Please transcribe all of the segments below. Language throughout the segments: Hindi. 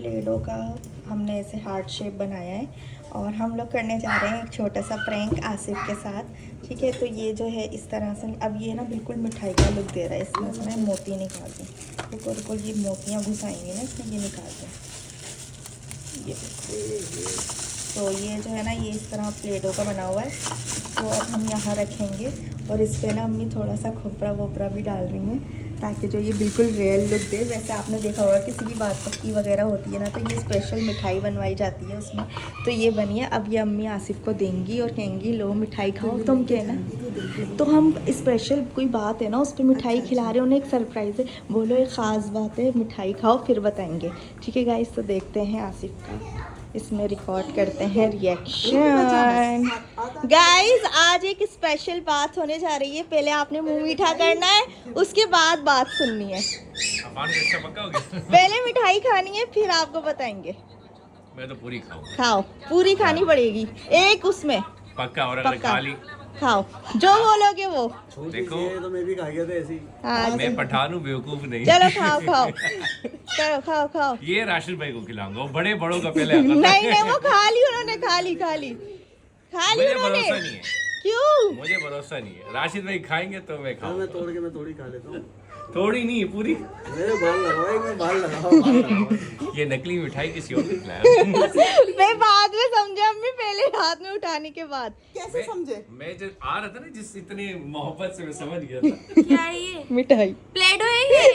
प्ले डो का हमने ऐसे हार्ट शेप बनाया है और हम लोग करने जा रहे हैं एक छोटा सा प्रैंक आसिफ के साथ। ठीक है, तो ये जो है इस तरह से अब ये ना बिल्कुल मिठाई का लुक दे रहा है। इसमें से मैं मोती निकाल दूँ, रुको ये मोतियाँ घुसाएंगी ना इसमें, ये निकाल दूँ। ये तो ये जो है ना ये इस तरह प्ले डो का बना हुआ है। तो अब हम यहाँ रखेंगे और इस पर ना अम्मी थोड़ा सा खोपरा वोपरा भी डाल रही हैं ताकि जो ये बिल्कुल रियल लुक दे। वैसे आपने देखा होगा किसी की बात पक्की वगैरह होती है ना तो ये स्पेशल मिठाई बनवाई जाती है उसमें। तो ये बनी है, अब ये अम्मी आसिफ को देंगी और कहेंगी लो मिठाई खाओ तुम कहना। तो हम स्पेशल कोई बात है ना उस पर मिठाई खिला रहे हैं, उन्हें एक सरप्राइज़ है, बोलो एक ख़ास बात है, मिठाई खाओ फिर बताएंगे। ठीक है गाइस, तो देखते हैं आसिफ का, इसमें रिकॉर्ड करते हैं रिएक्शन। गाइस आज एक स्पेशल बात होने जा रही है, पहले आपने मुंह मीठा करना है उसके बाद बात सुननी है। पहले मिठाई खानी है फिर आपको बताएंगे। मैं तो पूरी खाओ, पूरी खानी पड़ेगी एक उसमें पक्का। और अगर खा ली खाओ जो बोलोगे वो। देखो तो मैं भी खा गया था ऐसी। हाँ मैं पठान हूँ, बेवकूफ नहीं। चलो खाओ चलो खाओ। ये राशिद भाई को खिलाऊंगा, वो बड़े बड़ों का पहले आता था। नहीं वो खा ली उन्होंने, खा ली मुझे उन्होंने। भरोसा नहीं है, क्यों? मुझे भरोसा नहीं है। राशिद भाई खाएंगे तो मैं मैं खाऊंगा। थोड़ी खा लेता हूँ। थोड़ी नहीं पूरी। मेरे बाल लगाओ। ये नकली मिठाई किसी और को खिलाया। मैं बाद में समझा अम्मी, पहले हाथ में उठाने के बाद कैसे समझे? मैं जब आ रहा था ना जिस इतने मोहब्बत से मैं समझ गया था। क्या है ये? मिठाई प्लेडो है ये?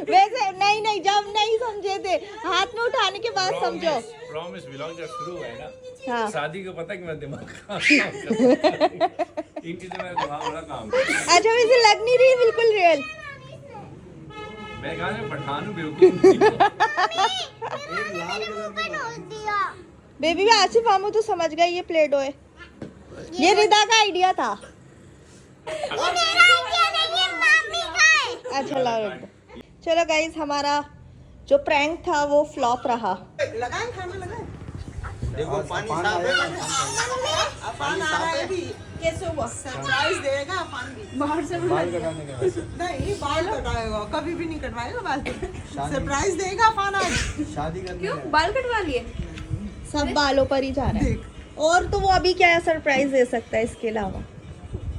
वैसे नहीं जब नहीं समझे थे हाथ में उठाने के बाद समझो। प्रॉमिस व्लॉग जब शुरू हुआ है ना, हाँ। शादी को पता है कि मैं दिमाग काम करता हूं। इन चीजों में दिमाग बड़ा काम करता है। अच्छा वैसे लग नहीं रही बिल्कुल रियल। मैं कहा मैं पठान हूँ, बेवकूफ नहीं हूँ। बेबी भी आसिफ मामू तो समझ गए ये प्लेडो है, ये रिदा का आइडिया था। अच्छा लाओ रख दो। चलो गाइस, हमारा जो प्रैंक था वो फ्लॉप रहा। लगाए खाने लगाए। देखो पानी साफ है। अफान आ रहा है भी। कैसे हुआ? सरप्राइज देगा अफान भी। बाहर से बाल कटाने का वैसे। नहीं बाल कटाएगा, कभी भी नहीं कटवाएगा बाल। सरप्राइज देगा अफान आज। शादी करने क्यों गया। बाल कटवा लिए? सब बालों पर ही जा रहा है। और तो वो अभी क्या सरप्राइज दे सकता है इसके अलावा।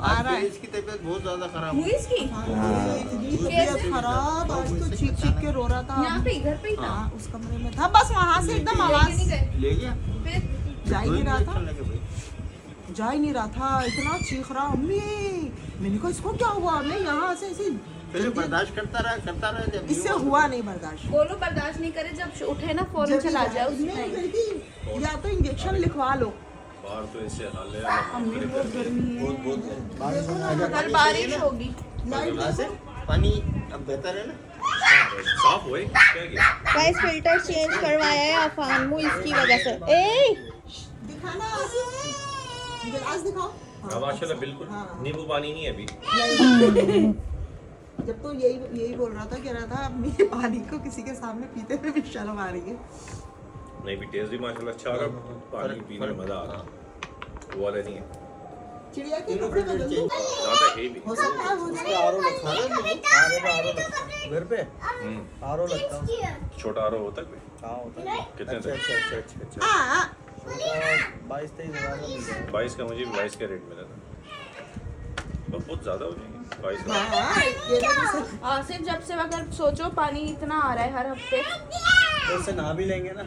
आ रहा है। इसकी तबीयत बहुत ज्यादा खराब हुई इसकी? इतनी तबीयत खराब, आज तो चीख के रो रहा था। यहाँ पे घर पे ही था? हाँ उस कमरे में था, बस वहाँ से एकदम लेके आवाज नहीं गए? ले गया। फिर जा ही नहीं रहा था, लगे भाई। जा ही नहीं रहा था, इतना चीख रहा अम्मी। मैंने कहा इसको क्या हुआ? मैं यहाँ से ऐसे फिर बर्दाश्त करता रहा जब इससे हुआ नहीं बर्दाश्त। बोलो बर्दाश्त नहीं करे, जब उठे ना फौरन चला जाओ। नहीं लड़की, या तो इंजेक्शन लिखवा लो। बाहर तो इससे हाल अम्मी बहुत गर्मी है। कल बारिश होगी। से पानी अब बेहतर है ना। साफ हुए क्या किया? गाइस फिल्टर चेंज करवाया है अफान मु इसकी वजह से। ए दिखाना गिलास दिखाओ। हाँ, माशाल्लाह बिल्कुल नींबू पानी नहीं है अभी। जब तो यही बोल रहा था, कह रहा था अम्मी पानी को किसी के सामने पीते हुए भी शर्म आ रही है। नहीं भी टेस्ट भी माशाल्लाह अच्छा आ रहा, पानी पीने में मजा आ रहा। वो वाला नहीं है, चिड़िया के कपड़े बदल दो। ज्यादा है भी। हो सकता है, हो सकता है। आरो लगता है घर पे आरो लगता है। छोटा आरो होता है कोई? कहाँ होता है? कितने अच्छा तक? अच्छा अच्छा अच्छा हाँ 22-23 हज़ार का मिल जाएगा। 22 का, मुझे भी 22 का रेट मिला था। बहुत ज्यादा हो जाएंगे 22 का। हाँ, ये लोग इसे- आसिफ जब से अगर सोचो पानी इतना आ रहा है हर हफ्ते, तो उससे नहा भी लेंगे ना।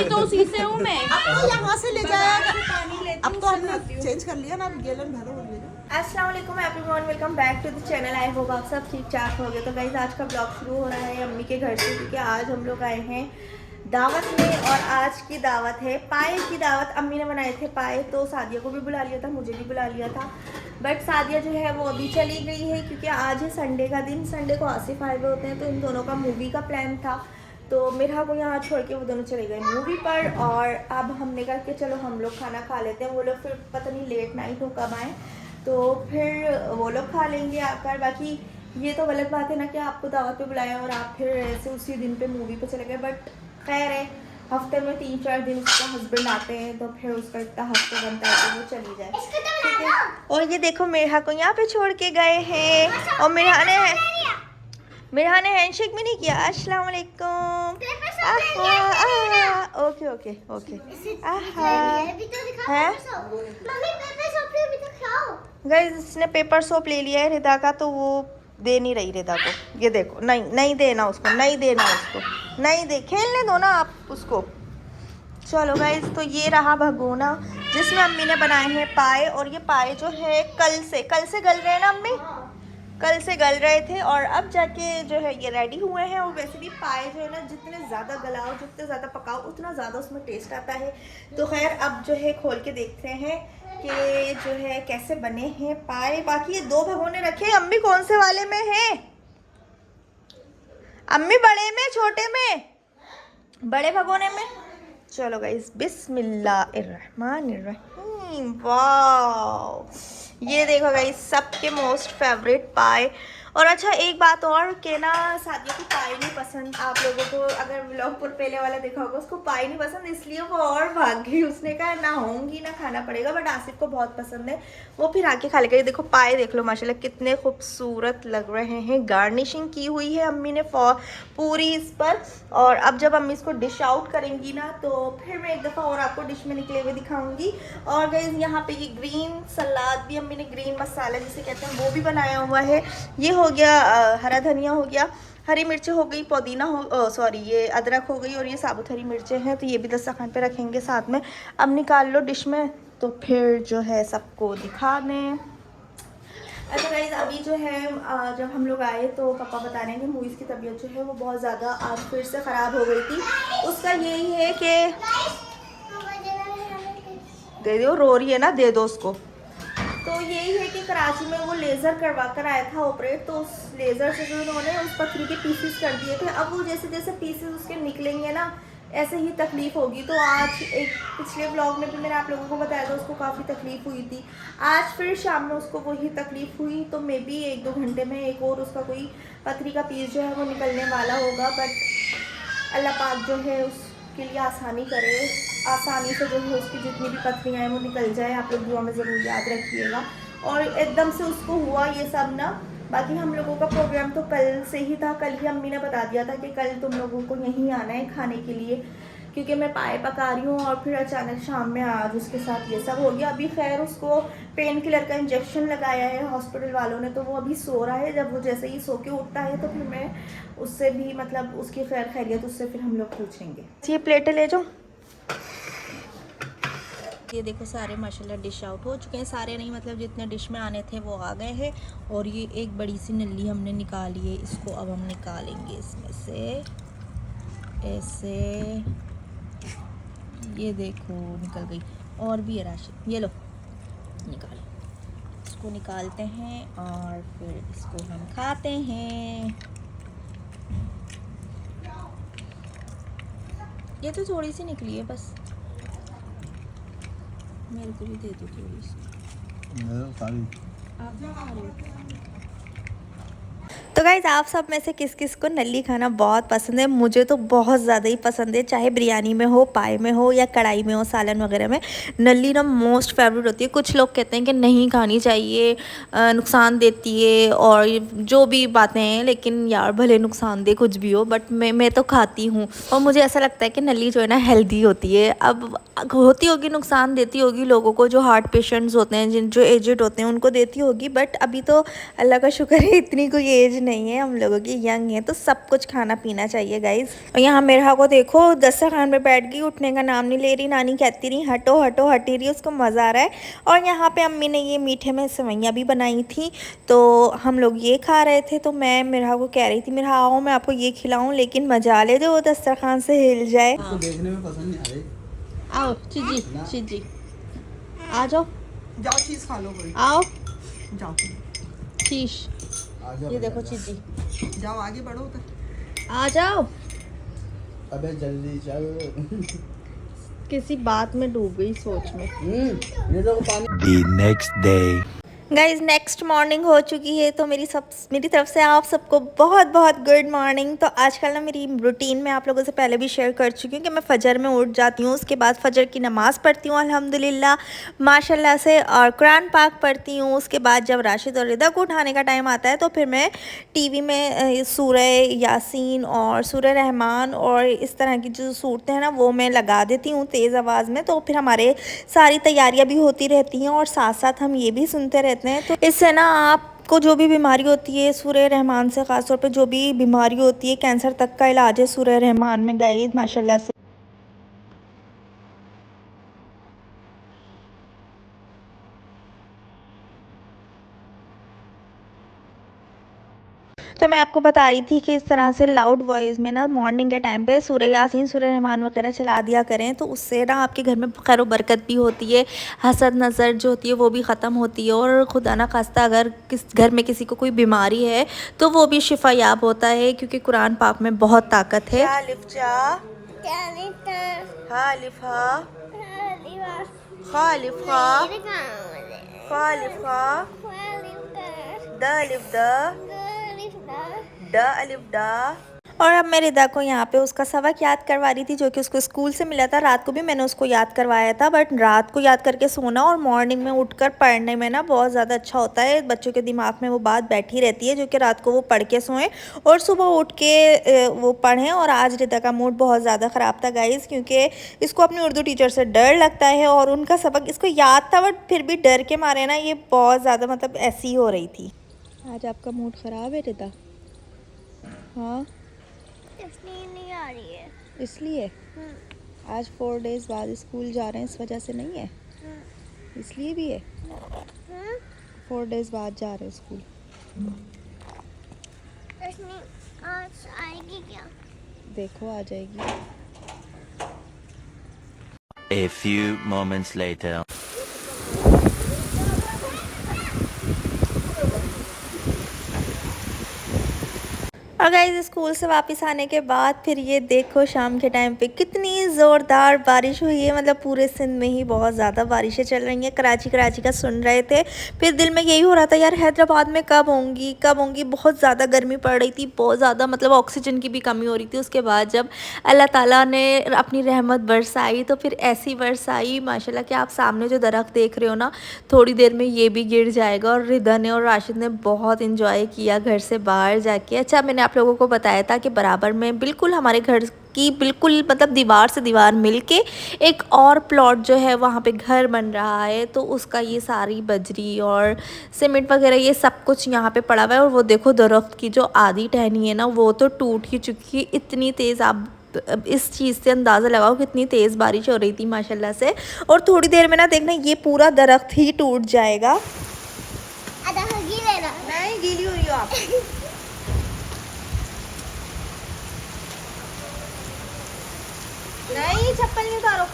तो उसी से हूँ मैं। अब तो यहाँ से ले जाएगा। पानी लेती अब हूँ, तो उससे हमने नहाती हूँ। चेंज कर लिया ना, अब गैलन भरो और ले जाओ। अस्सलाम वालेकुम everyone, welcome back to the channel. I hope आप सब ठीक ठाक होंगे। तो गाइस आज का ब्लॉग शुरू हो रहा है अम्मी के घर से, क्योंकि आज हम लोग आए हैं दावत में और आज की दावत है पाए की दावत। अम्मी ने बनाए थे पाए, तो सादिया को भी बुला लिया था, मुझे भी बुला लिया था, बट सादिया जो है वो अभी चली गई है क्योंकि आज है संडे का दिन। संडे को आसिफ आए हुए होते हैं, तो इन दोनों का मूवी का प्लान था, तो मेरा को यहाँ छोड़ के वो दोनों चले गए मूवी पर। और अब हमने कहा कि चलो हम लोग खाना खा लेते हैं, वो लोग फिर पता नहीं लेट नाइट हो कब आए, तो फिर वो लोग खा लेंगे आकर। बाकी ये तो गलत बात है ना कि आपको दावत पे बुलाया और आप फिर ऐसे उसी दिन पे मूवी पे चले गए, बट खैर है, हफ्ते में 3-4 दिन उसका हस्बैंड आते हैं तो फिर उसका इतना हफ्ते बनता है कि वो चली जाए, ठीक है। और ये देखो मेरा को यहाँ पे छोड़ के गए हैं, और मेरा ने मिरहा ने हैंडशेक भी नहीं किया। अस्सलाम वालेकुम। Okay okay okay. है गाइस, इसने पेपर सोप ले लिया है रिदा का, तो वो दे नहीं रही रिदा को। ये देखो, नहीं नहीं देना उसको, नहीं देना उसको, नहीं दे, खेलने दो ना आप उसको। चलो गाइस, तो ये रहा भगोना जिसमें अम्मी ने बनाए हैं पाए। और ये पाए जो है कल से गल रहे हैं ना अम्मी, कल से गल रहे थे और अब जाके जो है ये रेडी हुए हैं। और वैसे भी पाए जो है ना, जितने ज़्यादा गलाओ, जितने ज़्यादा पकाओ, उतना ज़्यादा उसमें टेस्ट आता है। तो खैर अब जो है खोल के देखते हैं कि जो है कैसे बने हैं पाए। बाकी ये 2 भगोने रखे। अम्मी कौन से वाले में है? अम्मी बड़े में, छोटे में? बड़े भगोने में। चलो गाइस, बिस्मिल्लाहिर्रहमानिर्रहीम। वाह, ये देखो गाइस, सबके मोस्ट फेवरेट पाए। और अच्छा एक बात और कि ना, सादिया को पाए नहीं पसंद। आप लोगों को अगर व्लॉग पर पहले वाला देखा होगा, उसको पाए नहीं पसंद, इसलिए वो और भाग गई। उसने कहा ना होंगी ना खाना पड़ेगा। बट आसिफ को बहुत पसंद है, वो फिर आके खा लेगा। ये देखो पाए देख लो, माशाल्लाह कितने खूबसूरत लग रहे हैं। गार्निशिंग की हुई है अम्मी ने पूरी इस पर। और अब जब अम्मी इसको डिश आउट करेंगी ना, तो फिर मैं एक दफ़ा और आपको डिश में निकले हुए दिखाऊंगी। और गाइस, यहाँ पे ये ग्रीन सलाद भी अम्मी ने, ग्रीन मसाला जिसे कहते हैं, वो भी बनाया हुआ है। ये हो गया हरा धनिया हो गया, हरी मिर्चें हो गई, पुदीना हो, सॉरी ये अदरक हो गई, और ये साबुत हरी मिर्चें हैं। तो ये भी दस्तरखान पे रखेंगे साथ में। अब निकाल लो डिश में, तो फिर जो है सबको दिखा दें। अच्छा गाइस, अभी जो है जब हम लोग आए तो पापा बता रहे हैं कि मूवीज़ की तबीयत जो है वो बहुत ज़्यादा आज फिर से ख़राब हो गई थी। उसका यही है कि दे दो, रो रही है ना, दे दो उसको। तो यही है कि कराची में वो लेज़र करवा कर आया था ऑपरेट, तो उस लेज़र से जो उन्होंने उस पथरी के पीसेस कर दिए थे। अब वो जैसे जैसे पीसेस उसके निकलेंगे ना, ऐसे ही तकलीफ़ होगी। तो आज एक पिछले व्लॉग में भी मैंने आप लोगों को बताया था, उसको काफ़ी तकलीफ़ हुई थी। आज फिर शाम में उसको वही तकलीफ़ हुई। तो मे बी 1-2 घंटे में एक और उसका कोई पथरी का पीस जो है वो निकलने वाला होगा। बट अल्लाह पाक जो है उसके लिए आसानी करे, आसानी से जो है उसकी जितनी भी पथरियाँ हैं वो निकल जाए। आप लोग दुआ में ज़रूर याद रखिएगा। और एकदम से उसको हुआ ये सब ना। बाकी हम लोगों का प्रोग्राम तो कल से ही था। कल ही अम्मी ने बता दिया था कि कल तुम लोगों को यहीं आना है खाने के लिए, क्योंकि मैं पाए पका रही हूँ। और फिर अचानक शाम में आज उसके साथ ये सब हो गया। अभी खैर उसको पेन किलर का इंजेक्शन लगाया है हॉस्पिटल वालों ने, तो वो अभी सो रहा है। जब वो जैसे ही सो के उठता है तो फिर मैं उससे भी, मतलब उसकी खैर खैरियत उससे फिर हम लोग पूछेंगे। ये प्लेटें ले जाओ। ये देखो सारे माशाल्लाह डिश आउट हो चुके हैं। सारे नहीं, मतलब जितने डिश में आने थे वो आ गए हैं। और ये एक बड़ी सी नल्ली हमने निकाली है, इसको अब हम निकालेंगे इसमें से ऐसे। ये देखो निकल गई। और भी है राशि, ये लो निकालो। इसको निकालते हैं और फिर इसको हम खाते हैं। ये तो थोड़ी सी निकली है बस, मेरे को भी दे दो थोड़ी सी। आप क्या खा रहे हो? तो गाइस, आप सब में से किस किस को नल्ली खाना बहुत पसंद है? मुझे तो बहुत ज़्यादा ही पसंद है। चाहे बिरयानी में हो, पाए में हो, या कढ़ाई में हो, सालन वगैरह में, नल्ली ना मोस्ट फेवरेट होती है। कुछ लोग कहते हैं कि नहीं खानी चाहिए, नुकसान देती है और जो भी बातें हैं, लेकिन यार भले नुकसान दे कुछ भी हो, बट मैं तो खाती हूँ। और मुझे ऐसा लगता है कि नल्ली जो है ना हेल्दी होती है। अब होती होगी, नुकसान देती होगी लोगों को, जो हार्ट पेशेंट्स होते हैं, जो एजेड होते हैं, उनको देती होगी। बट अभी तो अल्लाह का शुक्र है इतनी कोई एज नहीं है हम लोगों की, यंग है, तो सब कुछ खाना पीना चाहिए गाइज। और यहाँ मेरा को देखो दस्तरखान पे बैठ गई, उठने का नाम नहीं ले रही। नानी कहती रही हटो हटो, हटी रही, उसको मज़ा आ रहा है। और यहाँ पे अम्मी ने ये मीठे में सेवइयाँ भी बनाई थी, तो हम लोग ये खा रहे थे। तो मैं मेरा को कह रही थी, मेरा आओ मैं आपको ये खिलाऊँ, लेकिन मजा ले जो वो दस्तरखान से हिल जाए। देखने में पसंद नहीं आ रही। आओ चिजी चिजी, आ जाओ जाओ चीज़ खा लो कोई, आओ जाओ शीश। ये देखो चिजी, जाओ आगे बढ़ो उधर। आ जाओ। अबे जल्दी चल। किसी बात में डूब गई, सोच में। ये देखो पानी। The next day. Guys next morning हो चुकी है, तो मेरी तरफ से आप सबको बहुत बहुत गुड मॉर्निंग। तो आजकल ना मेरी रूटीन में आप लोगों से पहले भी शेयर कर चुकी हूँ कि मैं फजर में उठ जाती हूँ, उसके बाद फजर की नमाज़ पढ़ती हूँ अल्हम्दुलिल्लाह माशाल्लाह से, और कुरान पाक पढ़ती हूँ। उसके बाद जब राशिद और रिदा को उठाने का टाइम आता है तो फिर मैं टीवी में सूरह यासीन और सूरह रहमान और इस तरह की जो सूरतें हैं ना वो मैं लगा देती हूँ तेज़ आवाज़ में। तो फिर हमारे सारी तैयारियां भी होती रहती हैं और साथ साथ हम ये भी सुनते रहते हैं। तो इससे ना आपको जो भी बीमारी होती है सूरह रहमान से, ख़ासतौर पे जो भी बीमारी होती है कैंसर तक का इलाज है सूरह रहमान में गाइस माशाल्लाह से। तो मैं आपको बता रही थी कि इस तरह से लाउड वॉइस में ना मॉर्निंग के टाइम पे सूरह यासीन सूरह रहमान वगैरह चला दिया करें, तो उससे ना आपके घर में खैर बरकत भी होती है, हसद नज़र जो होती है वो भी ख़त्म होती है, और खुदा ना खास्ता अगर किस घर में किसी को कोई बीमारी है तो वो भी शिफा याब होता है, क्योंकि कुरान पाक में बहुत ताकत है। और अब मैं रिदा को यहाँ पे उसका सबक याद करवा रही थी जो कि उसको स्कूल से मिला था। रात को भी मैंने उसको याद करवाया था, बट रात को याद करके सोना और मॉर्निंग में उठकर पढ़ने में ना बहुत ज़्यादा अच्छा होता है। बच्चों के दिमाग में वो बात बैठी रहती है जो कि रात को वो पढ़ के सोएं और सुबह उठ के वो पढ़ें। और आज रिदा का मूड बहुत ज़्यादा ख़राब था गाइज़, क्योंकि इसको अपनी उर्दू टीचर से डर लगता है और उनका सबक इसको याद था, बट फिर भी डर के मारे ना ये बहुत ज़्यादा मतलब ऐसी हो रही थी। आज आपका मूड ख़राब है रिदा? हाँ इसलिए नहीं आ रही है। इसलिए आज 4 डेज बाद स्कूल जा रहे हैं, इस वजह से नहीं है, इसलिए भी है। 4 डेज बाद जा रहे हैं स्कूल। इसलिए आज आएगी क्या? देखो आ जाएगी। A few moments later. और गाइस स्कूल से वापस आने के बाद फिर ये देखो शाम के टाइम पे कितनी ज़ोरदार बारिश हुई है। मतलब पूरे सिंध में ही बहुत ज़्यादा बारिशें चल रही हैं। कराची का सुन रहे थे, फिर दिल में यही हो रहा था यार हैदराबाद में कब होंगी। बहुत ज़्यादा गर्मी पड़ रही थी, बहुत ज़्यादा मतलब ऑक्सीजन की भी कमी हो रही थी। उसके बाद जब अल्लाह ताला ने अपनी रहमत बरसाई तो फिर ऐसी बरसाई माशाल्लाह कि आप सामने जो दरख्त देख रहे हो ना थोड़ी देर में ये भी गिर जाएगा। और रिदा ने और राशिद ने बहुत इंजॉय किया घर से बाहर जाके। अच्छा मैंने आप लोगों को बताया था कि बराबर में बिल्कुल हमारे घर की बिल्कुल मतलब दीवार से दीवार मिलके एक और प्लॉट जो है वहाँ पे घर बन रहा है, तो उसका ये सारी बजरी और सीमेंट वगैरह ये सब कुछ यहाँ पे पड़ा हुआ है। और वो देखो दरख्त की जो आधी टहनी है ना वो तो टूट ही चुकी है। इतनी तेज़ आप इस चीज़ से अंदाज़ा लगाओ कितनी तेज़ बारिश हो रही थी माशाल्लाह से। और थोड़ी देर में ना देखना ये पूरा दरख्त ही टूट जाएगा। आधा गीले ना। नहीं गीली हुई हो आप। नहीं चप्पल नहीं उतारो।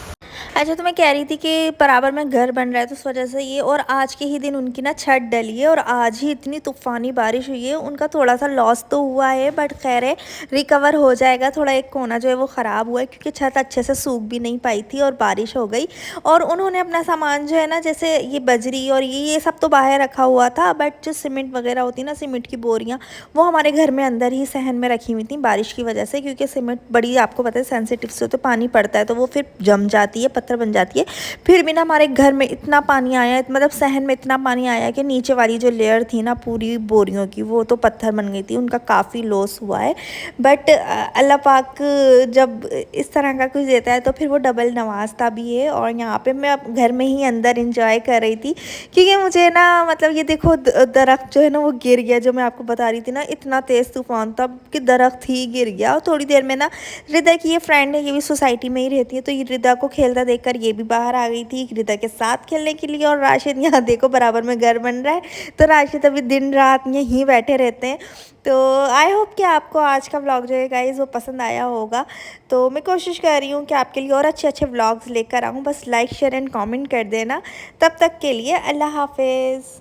अच्छा तो मैं कह रही थी कि बराबर में घर बन रहा है तो उस वजह से ये, और आज के ही दिन उनकी ना छत डली है और आज ही इतनी तूफ़ानी बारिश हुई है। उनका थोड़ा सा लॉस तो हुआ है बट खैर है रिकवर हो जाएगा। थोड़ा एक कोना जो है वो ख़राब हुआ है क्योंकि छत अच्छे से सूख भी नहीं पाई थी और बारिश हो गई। और उन्होंने अपना सामान जो है ना जैसे ये बजरी और ये सब तो बाहर रखा हुआ था, बट जो सीमेंट वगैरह होती है ना सीमेंट की बोरियाँ वो हमारे घर में अंदर ही सहन में रखी हुई थी बारिश की वजह से, क्योंकि सीमेंट बड़ी आपको पता है सेंसिटिव से होते, पानी पड़ता है तो वो फिर जम जाती है, पत्थर बन जाती है। फिर भी ना हमारे घर में इतना पानी आया, मतलब सहन में इतना पानी आया कि नीचे वाली जो लेयर थी ना पूरी बोरियों की वो तो पत्थर बन गई थी। उनका काफ़ी लॉस हुआ है, बट अल्लाह पाक जब इस तरह का कुछ देता है तो फिर वो डबल नवाजता भी है। और यहाँ पे मैं अब घर में ही अंदर इंजॉय कर रही थी क्योंकि मुझे ना मतलब ये देखो दरख्त जो है ना वो गिर गया, जो मैं आपको बता रही थी ना इतना तेज़ तूफान था कि दरख्त ही गिर गया। और थोड़ी देर में ना रिदा की ये फ्रेंड है, ये भी सोसाइटी में ही रहती है, तो ये रिदा को खेलता देखकर ये भी बाहर आ गई थी रिदा के साथ खेलने के लिए। और राशिद यहाँ देखो बराबर में घर बन रहा है, तो राशिद अभी दिन रात यहीं बैठे रहते हैं। तो आई होप कि आपको आज का व्लॉग जो है गाइज़ वो पसंद आया होगा। तो मैं कोशिश कर रही हूँ कि आपके लिए और अच्छे अच्छे व्लॉग्स लेकर आऊँ, बस लाइक शेयर एंड कमेंट कर देना। तब तक के लिए अल्लाह हाफिज़।